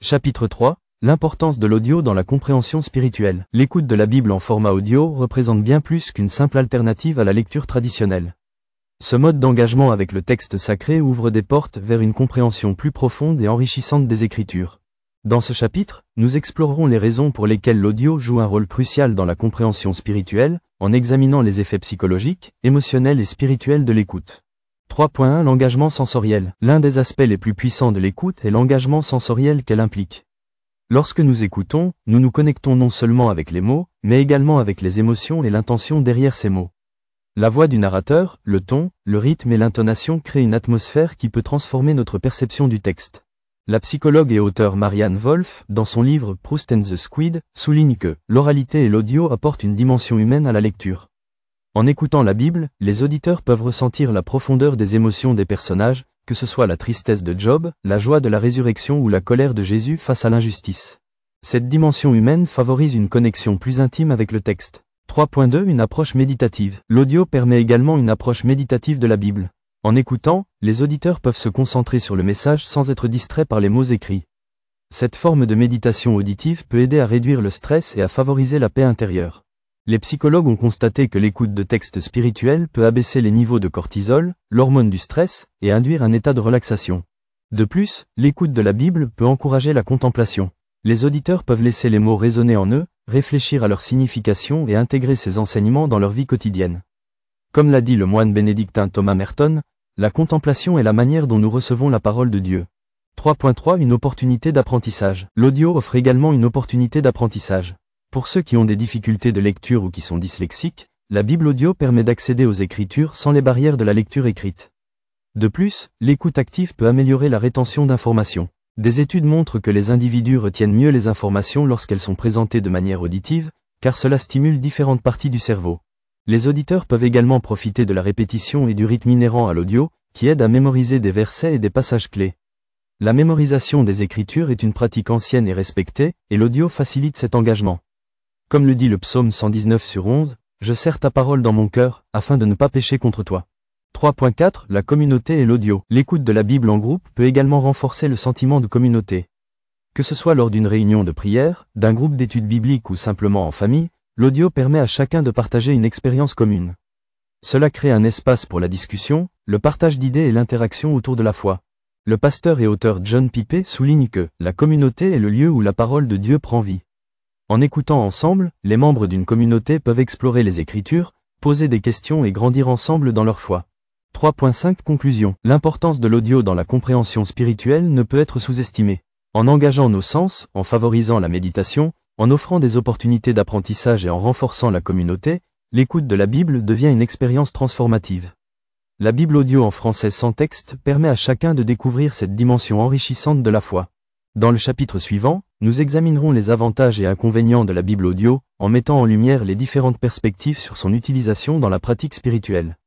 Chapitre 3. L'importance de l'audio dans la compréhension spirituelle. L'écoute de la Bible en format audio représente bien plus qu'une simple alternative à la lecture traditionnelle. Ce mode d'engagement avec le texte sacré ouvre des portes vers une compréhension plus profonde et enrichissante des Écritures. Dans ce chapitre, nous explorerons les raisons pour lesquelles l'audio joue un rôle crucial dans la compréhension spirituelle, en examinant les effets psychologiques, émotionnels et spirituels de l'écoute. 3.1 L'engagement sensoriel. L'un des aspects les plus puissants de l'écoute est l'engagement sensoriel qu'elle implique. Lorsque nous écoutons, nous nous connectons non seulement avec les mots, mais également avec les émotions et l'intention derrière ces mots. La voix du narrateur, le ton, le rythme et l'intonation créent une atmosphère qui peut transformer notre perception du texte. La psychologue et auteure Marianne Wolf, dans son livre Proust and the Squid, souligne que l'oralité et l'audio apportent une dimension humaine à la lecture. En écoutant la Bible, les auditeurs peuvent ressentir la profondeur des émotions des personnages, que ce soit la tristesse de Job, la joie de la résurrection ou la colère de Jésus face à l'injustice. Cette dimension humaine favorise une connexion plus intime avec le texte. 3.2 Une approche méditative. L'audio permet également une approche méditative de la Bible. En écoutant, les auditeurs peuvent se concentrer sur le message sans être distraits par les mots écrits. Cette forme de méditation auditive peut aider à réduire le stress et à favoriser la paix intérieure. Les psychologues ont constaté que l'écoute de textes spirituels peut abaisser les niveaux de cortisol, l'hormone du stress, et induire un état de relaxation. De plus, l'écoute de la Bible peut encourager la contemplation. Les auditeurs peuvent laisser les mots résonner en eux, réfléchir à leur signification et intégrer ces enseignements dans leur vie quotidienne. Comme l'a dit le moine bénédictin Thomas Merton, la contemplation est la manière dont nous recevons la parole de Dieu. 3.3 Une opportunité d'apprentissage. L'audio offre également une opportunité d'apprentissage. Pour ceux qui ont des difficultés de lecture ou qui sont dyslexiques, la Bible audio permet d'accéder aux Écritures sans les barrières de la lecture écrite. De plus, l'écoute active peut améliorer la rétention d'informations. Des études montrent que les individus retiennent mieux les informations lorsqu'elles sont présentées de manière auditive, car cela stimule différentes parties du cerveau. Les auditeurs peuvent également profiter de la répétition et du rythme inhérent à l'audio, qui aide à mémoriser des versets et des passages clés. La mémorisation des Écritures est une pratique ancienne et respectée, et l'audio facilite cet engagement. Comme le dit le psaume 119/11, « Je serre ta parole dans mon cœur, afin de ne pas pécher contre toi ». 3.4 La communauté et l'audio. L'écoute de la Bible en groupe peut également renforcer le sentiment de communauté. Que ce soit lors d'une réunion de prière, d'un groupe d'études bibliques ou simplement en famille, l'audio permet à chacun de partager une expérience commune. Cela crée un espace pour la discussion, le partage d'idées et l'interaction autour de la foi. Le pasteur et auteur John Piper souligne que « la communauté est le lieu où la parole de Dieu prend vie ». En écoutant ensemble, les membres d'une communauté peuvent explorer les Écritures, poser des questions et grandir ensemble dans leur foi. 3.5 Conclusion. L'importance de l'audio dans la compréhension spirituelle ne peut être sous-estimée. En engageant nos sens, en favorisant la méditation, en offrant des opportunités d'apprentissage et en renforçant la communauté, l'écoute de la Bible devient une expérience transformative. La Bible audio en français sans texte permet à chacun de découvrir cette dimension enrichissante de la foi. Dans le chapitre suivant, nous examinerons les avantages et inconvénients de la Bible audio, en mettant en lumière les différentes perspectives sur son utilisation dans la pratique spirituelle.